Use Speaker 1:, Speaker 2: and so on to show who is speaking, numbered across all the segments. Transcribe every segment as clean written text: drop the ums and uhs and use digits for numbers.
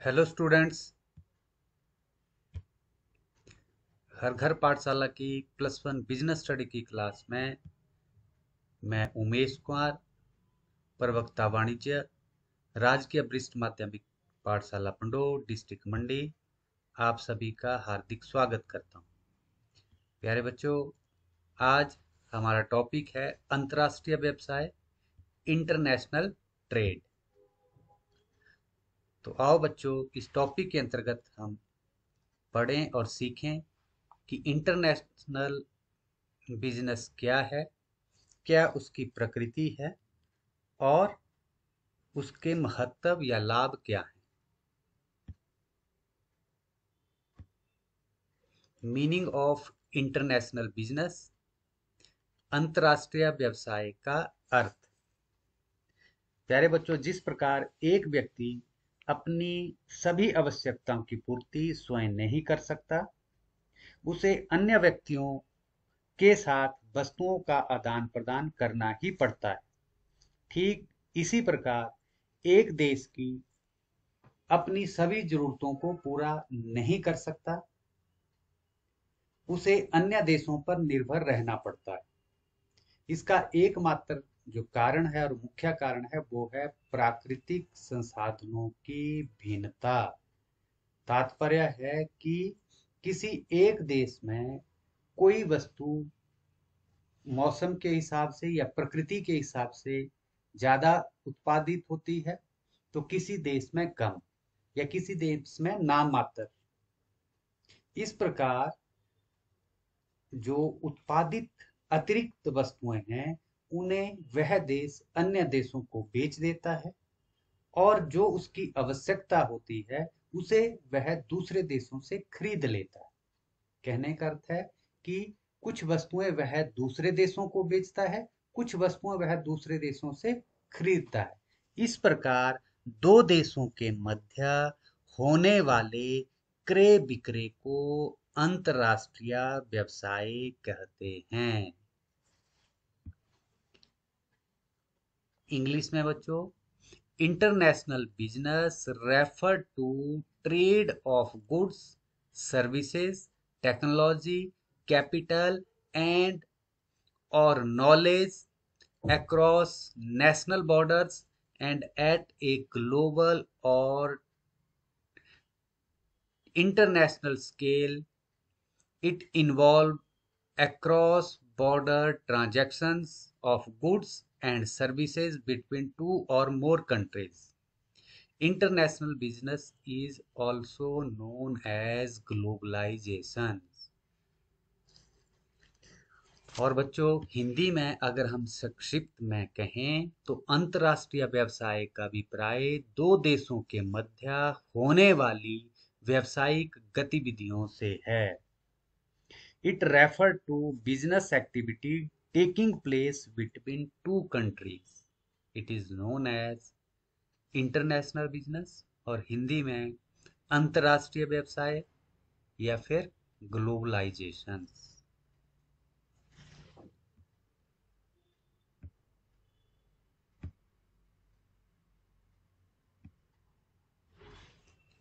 Speaker 1: Hello students. हर घर पाठशाला की +1 बिजनेस स्टडी की क्लास में मैं उमेश कुमार, प्रवक्ता वाणिज्य, राजकीय वरिष्ठ माध्यमिक पाठशाला पंडोह, डिस्ट्रिक्ट मंडी, आप सभी का हार्दिक स्वागत करता हूं। प्यारे बच्चों, आज हमारा टॉपिक है अंतर्राष्ट्रीय व्यवसाय, इंटरनेशनल ट्रेड। तो आओ बच्चों, इस टॉपिक के अंतर्गत हम पढ़ें और सीखें कि इंटरनेशनल बिजनेस क्या है, क्या उसकी प्रकृति है और उसके महत्व या लाभ क्या है। मीनिंग ऑफ इंटरनेशनल बिजनेस, अंतर्राष्ट्रीय व्यवसाय का अर्थ। प्यारे बच्चों, जिस प्रकार एक व्यक्ति अपनी सभी आवश्यकताओं की पूर्ति स्वयं नहीं कर सकता, उसे अन्य व्यक्तियों के साथ वस्तुओं का आदान प्रदान करना ही पड़ता है। ठीक इसी प्रकार एक देश की अपनी सभी जरूरतों को पूरा नहीं कर सकता, उसे अन्य देशों पर निर्भर रहना पड़ता है। इसका एकमात्र जो कारण है और मुख्य कारण है वो है प्राकृतिक संसाधनों की भिन्नता। तात्पर्य है कि किसी एक देश में कोई वस्तु मौसम के हिसाब से या प्रकृति के हिसाब से ज्यादा उत्पादित होती है, तो किसी देश में कम या किसी देश में नाम मात्र। इस प्रकार जो उत्पादित अतिरिक्त वस्तुएं हैं, उन्हें वह देश अन्य देशों को बेच देता है और जो उसकी आवश्यकता होती है उसे वह दूसरे देशों से खरीद लेता है। कहने का अर्थ है कि कुछ वस्तुएं वह दूसरे देशों को बेचता है, कुछ वस्तुएं वह दूसरे देशों से खरीदता है। इस प्रकार दो देशों के मध्य होने वाले क्रय विक्रय को अंतरराष्ट्रीय व्यवसाय कहते हैं। इंग्लिश में बच्चों, international business refer to trade of goods, services, technology, capital and और knowledge across national borders and at a global or international scale. It involves across border transactions of goods and services between two or more countries. International business is also known as globalization। और बच्चों, हिंदी में अगर हम संक्षिप्त में कहें तो अंतर्राष्ट्रीय व्यवसाय का अभिप्राय दो देशों के मध्य होने वाली व्यावसायिक गतिविधियों से है। It refer to business activity taking place between two countries. It is known as international business और हिंदी में अंतर्राष्ट्रीय व्यवसाय या फिर globalisation.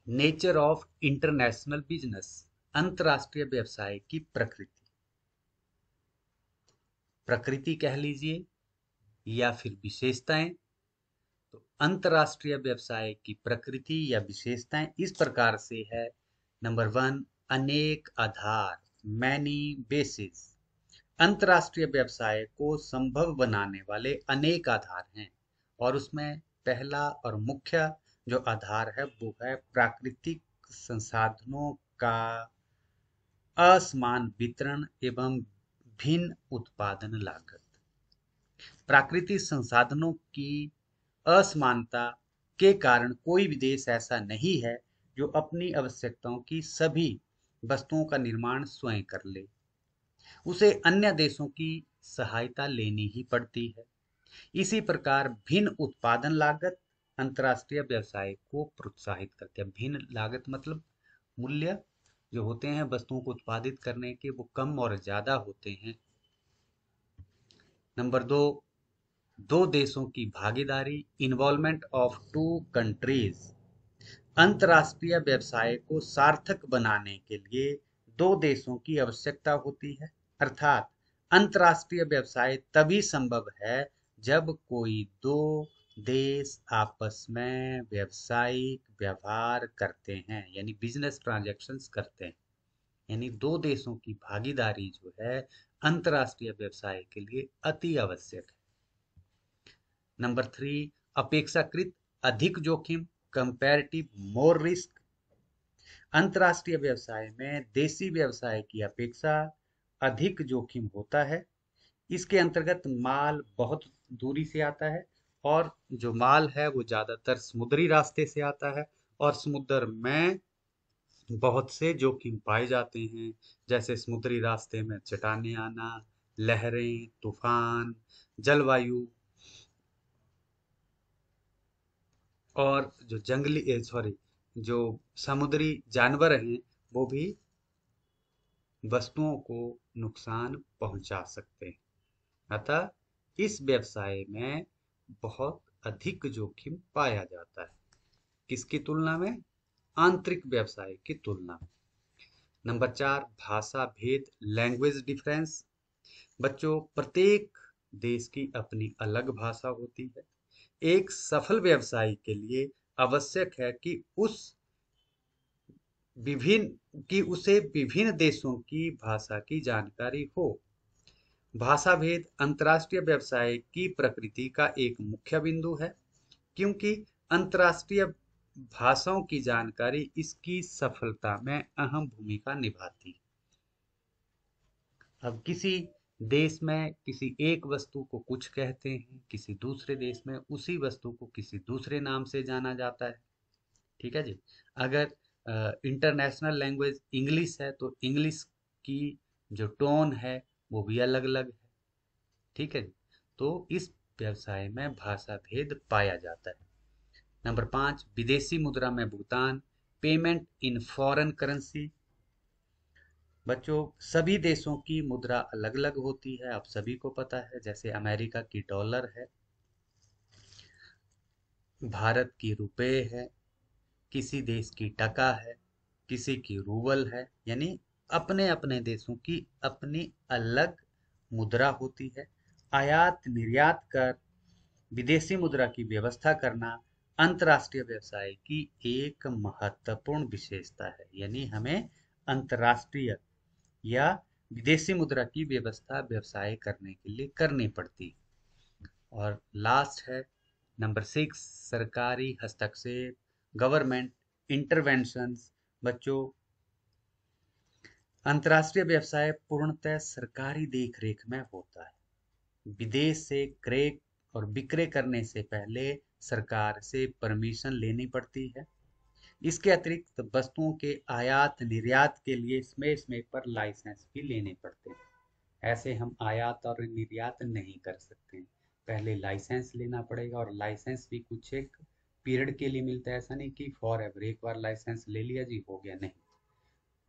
Speaker 1: Nature of international business, अंतर्राष्ट्रीय व्यवसाय की प्रकृति। प्रकृति कह लीजिए या फिर विशेषताएं। तो अंतर्राष्ट्रीय व्यवसाय की प्रकृति या विशेषताएं इस प्रकार से है। नंबर 1, अनेक आधार, मैनी बेसिस। अंतर्राष्ट्रीय व्यवसाय को संभव बनाने वाले अनेक आधार हैं और उसमें पहला और मुख्य जो आधार है वो है प्राकृतिक संसाधनों का असमान वितरण एवं भिन्न उत्पादन लागत। प्राकृतिक संसाधनों की असमानता के कारण कोई भी देश ऐसा नहीं है जो अपनी आवश्यकताओं की सभी वस्तुओं का निर्माण स्वयं कर ले। उसे अन्य देशों की सहायता लेनी ही पड़ती है। इसी प्रकार भिन्न उत्पादन लागत अंतर्राष्ट्रीय व्यवसाय को प्रोत्साहित करते हैं। भिन्न लागत मतलब मूल्य जो होते हैं वस्तुओं को उत्पादित करने के, वो कम और ज्यादा होते हैं। नंबर 2, दो देशों की भागीदारी, इन्वॉल्वमेंट ऑफ टू कंट्रीज। अंतर्राष्ट्रीय व्यवसाय को सार्थक बनाने के लिए दो देशों की आवश्यकता होती है, अर्थात अंतर्राष्ट्रीय व्यवसाय तभी संभव है जब कोई दो देश आपस में व्यावसायिक व्यवहार करते हैं, यानी बिजनेस ट्रांजैक्शंस करते हैं। यानी दो देशों की भागीदारी जो है अंतर्राष्ट्रीय व्यवसाय के लिए अति आवश्यक है। नंबर 3, अपेक्षाकृत अधिक जोखिम, कंपैरेटिव मोर रिस्क। अंतर्राष्ट्रीय व्यवसाय में देसी व्यवसाय की अपेक्षा अधिक जोखिम होता है। इसके अंतर्गत माल बहुत दूरी से आता है, और जो माल है वो ज्यादातर समुद्री रास्ते से आता है, और समुद्र में बहुत से जोखिम पाए जाते हैं, जैसे समुद्री रास्ते में चट्टानें आना, लहरें, तूफान, जलवायु, और जो जो समुद्री जानवर हैं वो भी वस्तुओं को नुकसान पहुंचा सकते हैं। अतः इस व्यवसाय में बहुत अधिक जोखिम पाया जाता है। किसकी तुलना में? आंतरिक व्यवसाय की तुलना में। नंबर 4, भाषा भेद, लैंग्वेज डिफरेंस। बच्चों, प्रत्येक देश की अपनी अलग भाषा होती है। एक सफल व्यवसाय के लिए आवश्यक है कि उसे विभिन्न देशों की भाषा की जानकारी हो। भाषा भेद अंतर्राष्ट्रीय व्यवसाय की प्रकृति का एक मुख्य बिंदु है, क्योंकि अंतर्राष्ट्रीय भाषाओं की जानकारी इसकी सफलता में अहम भूमिका निभाती है। अब किसी देश में किसी एक वस्तु को कुछ कहते हैं, किसी दूसरे देश में उसी वस्तु को किसी दूसरे नाम से जाना जाता है। ठीक है जी। अगर इंटरनेशनल लैंग्वेज इंग्लिश है तो इंग्लिश की जो टोन है वो भी अलग अलग है। ठीक है जी। तो इस व्यवसाय में भाषा भेद पाया जाता है। नंबर 5, विदेशी मुद्रा में भुगतान, पेमेंट इन फॉरेन करेंसी। बच्चों, सभी देशों की मुद्रा अलग अलग होती है, आप सभी को पता है। जैसे अमेरिका की डॉलर है, भारत की रुपए है, किसी देश की टका है, किसी की रूबल है। यानी अपने अपने देशों की अपनी अलग मुद्रा होती है। आयात निर्यात कर विदेशी मुद्रा की व्यवस्था करना अंतर्राष्ट्रीय व्यवसाय की एक महत्वपूर्ण विशेषता है। यानी हमें अंतर्राष्ट्रीय या विदेशी मुद्रा की व्यवस्था व्यवसाय करने के लिए करनी पड़ती है। और लास्ट है नंबर 6, सरकारी हस्तक्षेप, गवर्नमेंट इंटरवेंशंस। बच्चों, अंतर्राष्ट्रीय व्यवसाय पूर्णतः सरकारी देखरेख में होता है। विदेश से क्रय और विक्रय करने से पहले सरकार से परमिशन लेनी पड़ती है। इसके अतिरिक्त वस्तुओं के आयात निर्यात के लिए समय समय पर लाइसेंस भी लेने पड़ते हैं। ऐसे हम आयात और निर्यात नहीं कर सकते हैं, पहले लाइसेंस लेना पड़ेगा, और लाइसेंस भी कुछ एक पीरियड के लिए मिलता है। ऐसा नहीं कि फॉर एवर एक बार लाइसेंस ले लिया जी हो गया, नहीं।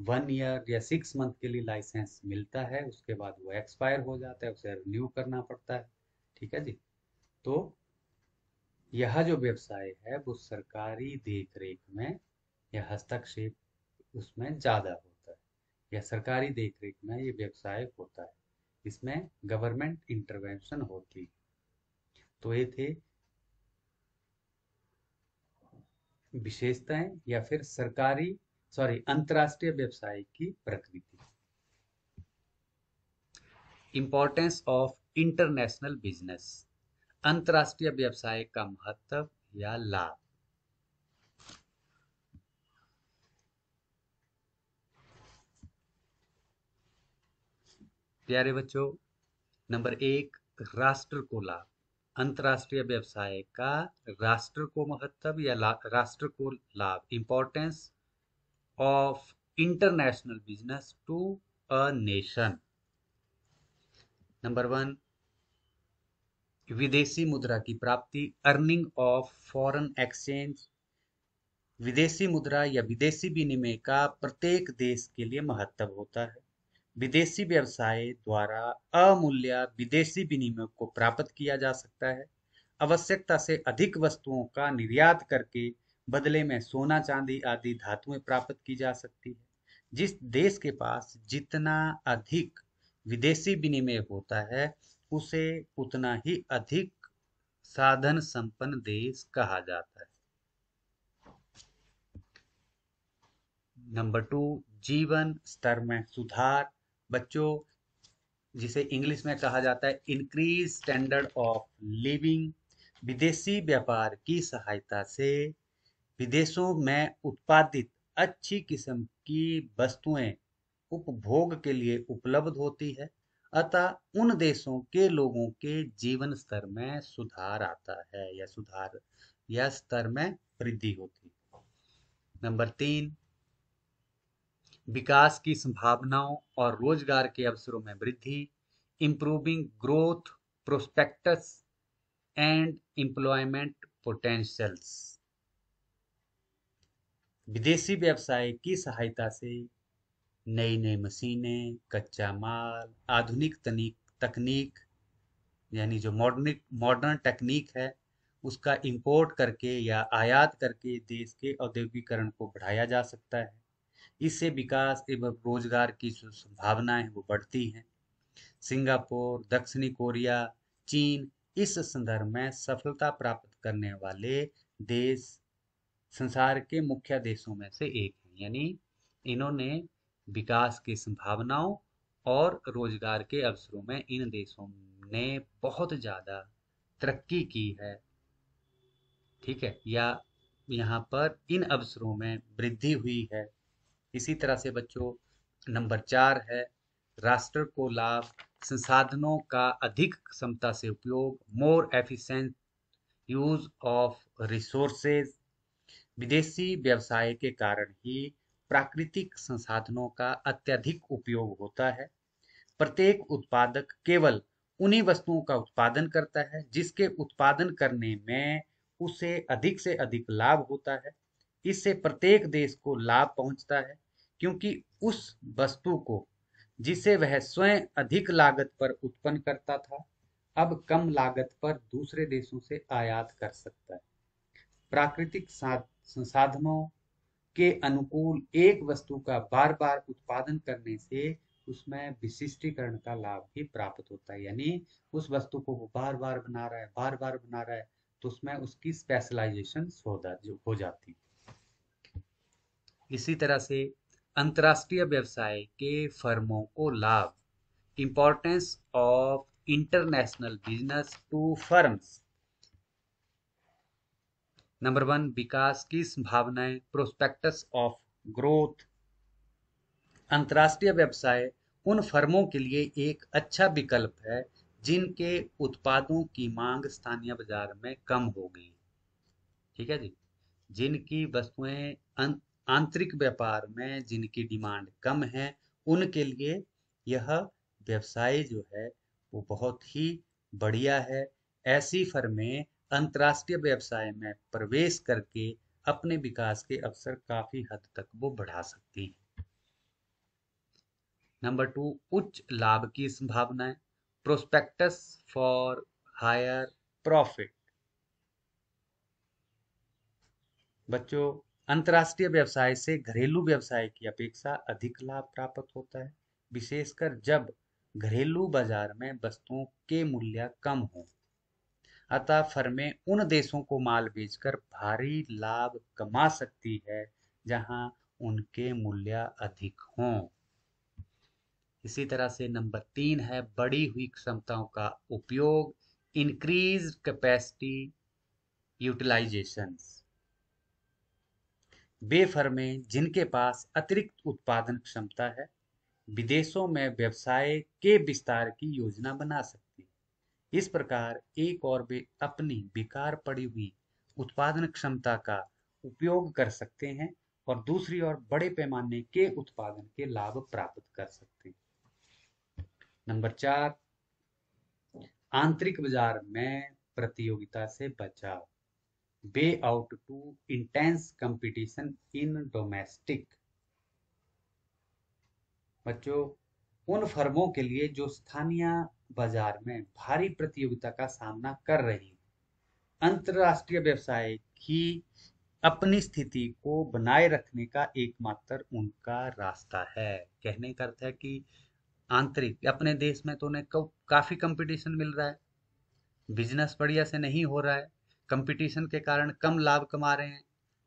Speaker 1: 1 ईयर या 6 मंथ के लिए लाइसेंस मिलता है, उसके बाद वो एक्सपायर हो जाता है, उसे रिन्यू करना पड़ता है। ठीक है जी। तो यह जो व्यवसाय है वो सरकारी देखरेख में या हस्तक्षेप उसमें ज्यादा होता है, या सरकारी देखरेख में ये व्यवसाय होता है। इसमें गवर्नमेंट इंटरवेंशन होती है। तो ये थे विशेषताएं या फिर अंतर्राष्ट्रीय व्यवसाय की प्रकृति। इंपॉर्टेंस ऑफ इंटरनेशनल बिजनेस, अंतर्राष्ट्रीय व्यवसाय का महत्व या लाभ। प्यारे बच्चों, नंबर 1, राष्ट्र को लाभ। अंतर्राष्ट्रीय व्यवसाय का राष्ट्र को महत्व या राष्ट्र को लाभ, importance of international business to a nation. Number 1, विदेशी मुद्रा की प्राप्ति, अर्निंग ऑफ फॉरेन एक्सचेंज। विदेशी मुद्रा या विदेशी विनिमय का प्रत्येक देश के लिए महत्व होता है। विदेशी व्यवसाय द्वारा अमूल्य विदेशी विनिमय को प्राप्त किया जा सकता है। आवश्यकता से अधिक वस्तुओं का निर्यात करके बदले में सोना चांदी आदि धातुएं प्राप्त की जा सकती है। जिस देश के पास जितना अधिक विदेशी विनिमय होता है उसे उतना ही अधिक साधन संपन्न देश कहा जाता है। नंबर 2, जीवन स्तर में सुधार। बच्चों, जिसे इंग्लिश में कहा जाता है इंक्रीज स्टैंडर्ड ऑफ लिविंग। विदेशी व्यापार की सहायता से विदेशों में उत्पादित अच्छी किस्म की वस्तुएं उपभोग के लिए उपलब्ध होती है, अतः उन देशों के लोगों के जीवन स्तर में सुधार आता है या स्तर में वृद्धि होती है। नंबर 3, विकास की संभावनाओं और रोजगार के अवसरों में वृद्धि। Improving growth prospectus and employment potentials. विदेशी व्यवसाय की सहायता से नई नई मशीनें, कच्चा माल, आधुनिक तकनीक यानी जो मॉडर्न टेक्निक है उसका इंपोर्ट करके या आयात करके देश के औद्योगिकरण को बढ़ाया जा सकता है। इससे विकास एवं रोजगार की जो संभावनाएं हैं वो बढ़ती हैं। सिंगापुर, दक्षिणी कोरिया, चीन इस संदर्भ में सफलता प्राप्त करने वाले देश संसार के मुख्य देशों में से एक है। यानी इन्होंने विकास की संभावनाओं और रोजगार के अवसरों में इन देशों ने बहुत ज्यादा तरक्की की है। ठीक है, या यहाँ पर इन अवसरों में वृद्धि हुई है। इसी तरह से बच्चों, नंबर 4 है राष्ट्र को लाभ। संसाधनों का अधिक क्षमता से उपयोग, more efficient use of resources. विदेशी व्यवसाय के कारण ही प्राकृतिक संसाधनों का अत्यधिक उपयोग होता है। प्रत्येक उत्पादक केवल उन्हीं वस्तुओं का उत्पादन करता है जिसके उत्पादन करने में उसे अधिक से अधिक लाभ होता है। इससे प्रत्येक देश को लाभ पहुंचता है, क्योंकि उस वस्तु को जिसे वह स्वयं अधिक लागत पर उत्पन्न करता था अब कम लागत पर दूसरे देशों से आयात कर सकता है। प्राकृतिक संसाधनों के अनुकूल एक वस्तु का बार बार उत्पादन करने से उसमें विशिष्टीकरण का लाभ भी प्राप्त होता है। यानी उस वस्तु को वो बार बार बना रहा है, बार बार बना रहा है, तो उसमें उसकी स्पेशलाइजेशन हो जाती है। इसी तरह से अंतर्राष्ट्रीय व्यवसाय के फर्मों को लाभ। Importance of international business to firms. Number 1, विकास की संभावनाएं, प्रोस्पेक्टस ऑफ ग्रोथ। अंतर्राष्ट्रीय व्यवसाय उन फर्मों के लिए एक अच्छा विकल्प है जिनके उत्पादों की मांग स्थानीय बाजार में कम हो गई। ठीक है जी, जिनकी वस्तुएं आंतरिक व्यापार में जिनकी डिमांड कम है उनके लिए यह व्यवसाय जो है वो बहुत ही बढ़िया है। ऐसी फर्में अंतर्राष्ट्रीय व्यवसाय में प्रवेश करके अपने विकास के अवसर काफी हद तक वो बढ़ा सकती हैं। नंबर 2, उच्च लाभ की संभावनाएं, प्रोस्पेक्टस फॉर हायर प्रॉफिट। बच्चों, अंतर्राष्ट्रीय व्यवसाय से घरेलू व्यवसाय की अपेक्षा अधिक लाभ प्राप्त होता है, विशेषकर जब घरेलू बाजार में वस्तुओं के मूल्य कम हो। अतः फर्में उन देशों को माल बेचकर भारी लाभ कमा सकती है जहां उनके मूल्य अधिक हों। इसी तरह से नंबर 3 है बढ़ी हुई क्षमताओं का उपयोग, इंक्रीज कैपेसिटी यूटिलाइजेशंस। वे फर्में जिनके पास अतिरिक्त उत्पादन क्षमता है विदेशों में व्यवसाय के विस्तार की योजना बना सकती है। इस प्रकार एक और वे अपनी बेकार पड़ी हुई उत्पादन क्षमता का उपयोग कर सकते हैं और दूसरी ओर बड़े पैमाने के उत्पादन के लाभ प्राप्त कर सकते हैं। नंबर 4, आंतरिक बाजार में प्रतियोगिता से बचाव, way out to intense competition in domestic. बच्चों, उन फर्मों के लिए जो स्थानीय बाजार में भारी प्रतियोगिता का सामना कर रही है, अंतरराष्ट्रीय व्यवसाय की अपनी स्थिति को बनाए रखने का एकमात्र उनका रास्ता है। कहने का अर्थ है कि आंतरिक अपने देश में तो उन्हें काफी कंपटीशन मिल रहा है, बिजनेस बढ़िया से नहीं हो रहा है, कंपटीशन के कारण कम लाभ कमा रहे हैं,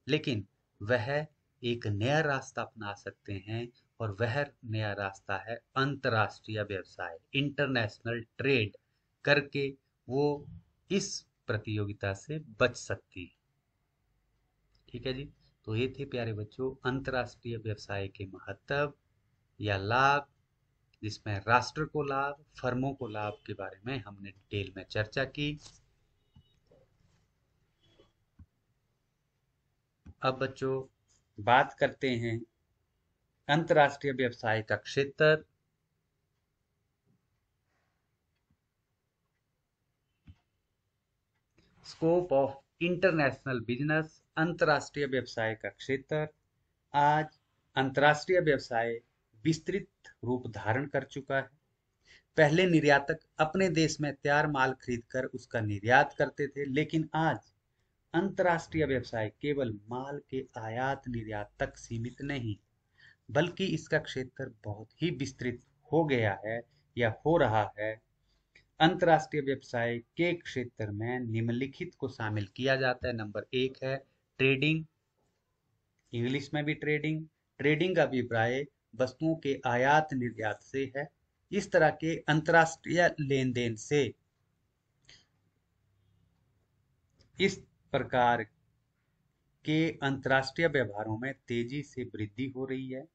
Speaker 1: लेकिन वह एक नया रास्ता अपना सकते हैं, और वह नया रास्ता है अंतर्राष्ट्रीय व्यवसाय, इंटरनेशनल ट्रेड करके वो इस प्रतियोगिता से बच सकती है। ठीक है जी। तो ये थे प्यारे बच्चों अंतर्राष्ट्रीय व्यवसाय के महत्व या लाभ, जिसमें राष्ट्र को लाभ, फर्मों को लाभ के बारे में हमने डिटेल में चर्चा की। अब बच्चों बात करते हैं अंतर्राष्ट्रीय व्यवसाय का क्षेत्र। स्कोप ऑफ इंटरनेशनल बिजनेस, अंतर्राष्ट्रीय व्यवसाय का क्षेत्र। आज अंतर्राष्ट्रीय व्यवसाय विस्तृत रूप धारण कर चुका है। पहले निर्यातक अपने देश में तैयार माल खरीदकर उसका निर्यात करते थे, लेकिन आज अंतर्राष्ट्रीय व्यवसाय केवल माल के आयात निर्यात तक सीमित नहीं, बल्कि इसका क्षेत्र बहुत ही विस्तृत हो गया है या हो रहा है। अंतर्राष्ट्रीय व्यवसाय के क्षेत्र में निम्नलिखित को शामिल किया जाता है। नंबर 1 है ट्रेडिंग, इंग्लिश में भी ट्रेडिंग। ट्रेडिंग का अभिप्राय वस्तुओं के आयात निर्यात से है। इस तरह के अंतर्राष्ट्रीय लेन देन से इस प्रकार के अंतर्राष्ट्रीय व्यवहारों में तेजी से वृद्धि हो रही है।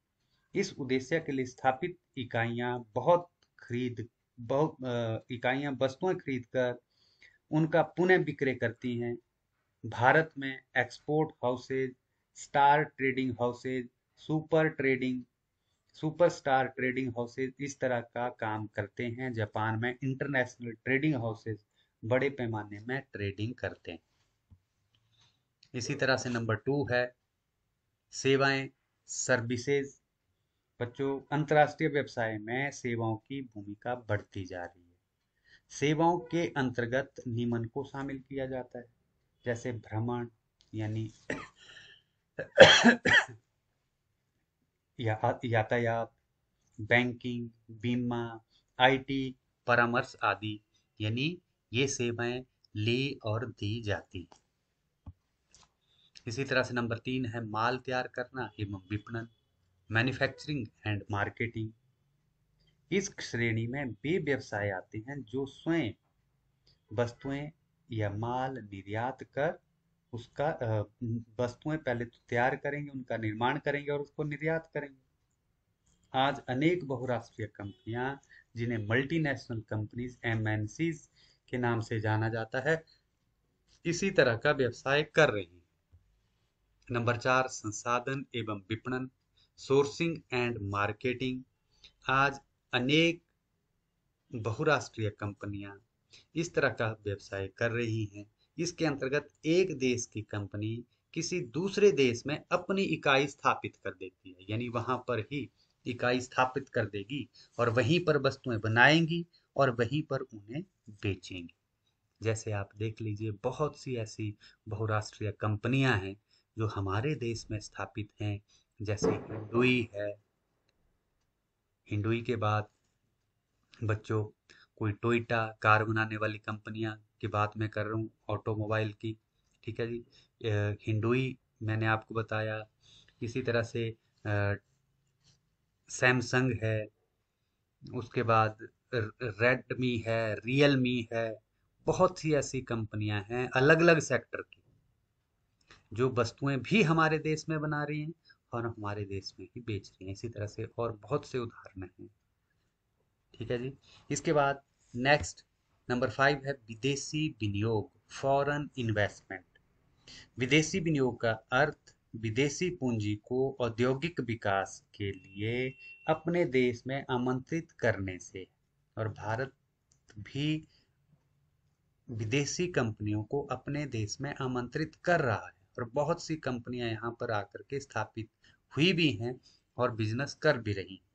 Speaker 1: इस उद्देश्य के लिए स्थापित इकाइयां वस्तुएं खरीदकर उनका पुनः विक्रय करती हैं। भारत में export houses, star trading houses, super star trading houses इस तरह का काम करते हैं। जापान में इंटरनेशनल ट्रेडिंग हाउसेज बड़े पैमाने में ट्रेडिंग करते हैं। इसी तरह से नंबर 2 है सेवाएं, सर्विसेज। बच्चों अंतर्राष्ट्रीय व्यवसाय में सेवाओं की भूमिका बढ़ती जा रही है। सेवाओं के अंतर्गत निम्न को शामिल किया जाता है, जैसे भ्रमण यानी यातायात, बैंकिंग, बीमा, आईटी, परामर्श आदि, यानी ये सेवाएं ली और दी जाती। इसी तरह से नंबर 3 है माल तैयार करना एवं विपणन, मैन्युफैक्चरिंग एंड मार्केटिंग। इस श्रेणी में वे व्यवसाय आते हैं जो स्वयं वस्तुएं या माल निर्यात कर उसका वस्तुएं पहले तो तैयार करेंगे, उनका निर्माण करेंगे और उसको निर्यात करेंगे। आज अनेक बहुराष्ट्रीय कंपनियां, जिन्हें मल्टीनेशनल कंपनीज एमएनसीज के नाम से जाना जाता है, इसी तरह का व्यवसाय कर रही हैं। नंबर 4 संसाधन एवं विपणन, सोर्सिंग एंड मार्केटिंग। आज अनेक बहुराष्ट्रीय कंपनियां इस तरह का व्यवसाय कर रही हैं। इसके अंतर्गत एक देश की कंपनी किसी दूसरे देश में अपनी इकाई स्थापित कर देती है, यानी वहां पर ही इकाई स्थापित कर देगी और वहीं पर वस्तुएं बनाएंगी और वहीं पर उन्हें बेचेंगी। जैसे आप देख लीजिए बहुत सी ऐसी बहुराष्ट्रीय कंपनियां हैं जो हमारे देश में स्थापित हैं, जैसे हिंडुई है। हिंडुई के बाद बच्चों कोई टोयोटा कार बनाने वाली कंपनियां की बात मैं कर रहा हूँ, ऑटोमोबाइल की। ठीक है जी। हिंडुई मैंने आपको बताया। इसी तरह से सैमसंग है, उसके बाद रेडमी है, रियलमी है। बहुत सी ऐसी कंपनियां हैं अलग अलग सेक्टर की जो वस्तुएं भी हमारे देश में बना रही हैं और हमारे देश में ही बेच रही हैं। इसी तरह से और बहुत से उदाहरण हैं। ठीक है जी। इसके बाद नेक्स्ट नंबर 5 है विदेशी विनियोग, फॉरेन इन्वेस्टमेंट। विदेशी विनियोग का अर्थ विदेशी पूंजी को औद्योगिक विकास के लिए अपने देश में आमंत्रित करने से, और भारत भी विदेशी कंपनियों को अपने देश में आमंत्रित कर रहा है और बहुत सी कंपनियां यहाँ पर आकर के स्थापित हुई भी हैं और बिजनेस कर भी रही हैं।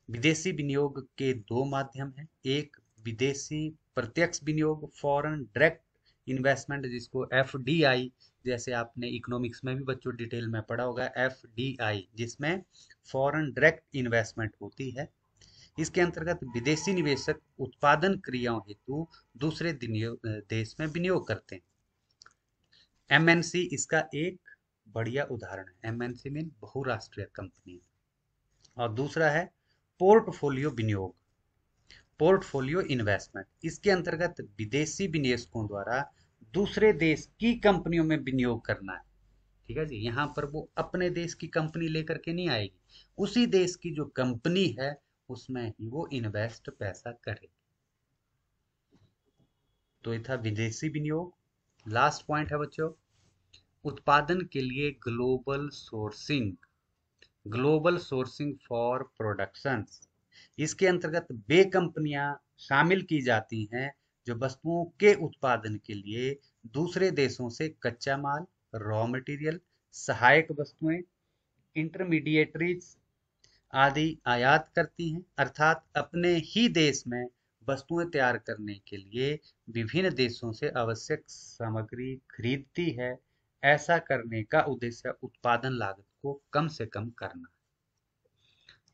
Speaker 1: विदेशी विनियोग के दो माध्यम हैं। एक विदेशी प्रत्यक्ष विनियोग, फॉरेन डायरेक्ट इन्वेस्टमेंट, जिसको एफडीआई जैसे आपने इकोनॉमिक्स में भी बच्चों डिटेल में पढ़ा होगा, FDI, जिसमें फॉरेन डायरेक्ट इन्वेस्टमेंट होती है। इसके अंतर्गत विदेशी निवेशक उत्पादन क्रियाओं हेतु दूसरे देश में विनियोग करते हैं। MNC इसका एक बढ़िया उदाहरण है। MNC मीन बहुराष्ट्रीय कंपनी। और दूसरा है पोर्टफोलियो विनियोग, पोर्टफोलियो इन्वेस्टमेंट। इसके अंतर्गत विदेशी निवेशकों द्वारा दूसरे देश की कंपनियों में विनियोग करना है। ठीक है जी, यहाँ पर वो अपने देश की कंपनी लेकर के नहीं आएगी, उसी देश की जो कंपनी है उसमें ही वो इन्वेस्ट पैसा करेगी। तो ये था विदेशी विनियोग। लास्ट पॉइंट है बच्चों, उत्पादन के लिए global sourcing, global sourcing for productions. इसके अंतर्गत वे कंपनियां शामिल की जाती हैं जो वस्तुओं के उत्पादन के लिए दूसरे देशों से कच्चा माल, रॉ मटेरियल, सहायक वस्तुएं, इंटरमीडिएटरीज आदि आयात करती हैं, अर्थात अपने ही देश में वस्तुएं तैयार करने के लिए विभिन्न देशों से आवश्यक सामग्री खरीदती है। ऐसा करने का उद्देश्य उत्पादन लागत को कम से कम करना।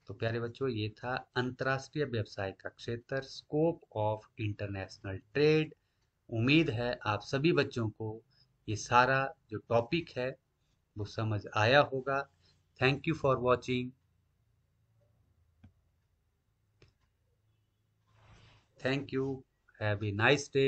Speaker 1: तो प्यारे बच्चों, ये था अंतर्राष्ट्रीय व्यवसाय का क्षेत्र, स्कोप ऑफ इंटरनेशनल ट्रेड। उम्मीद है आप सभी बच्चों को ये सारा जो टॉपिक है वो समझ आया होगा। Thank you for watching. Thank you. Have a nice day.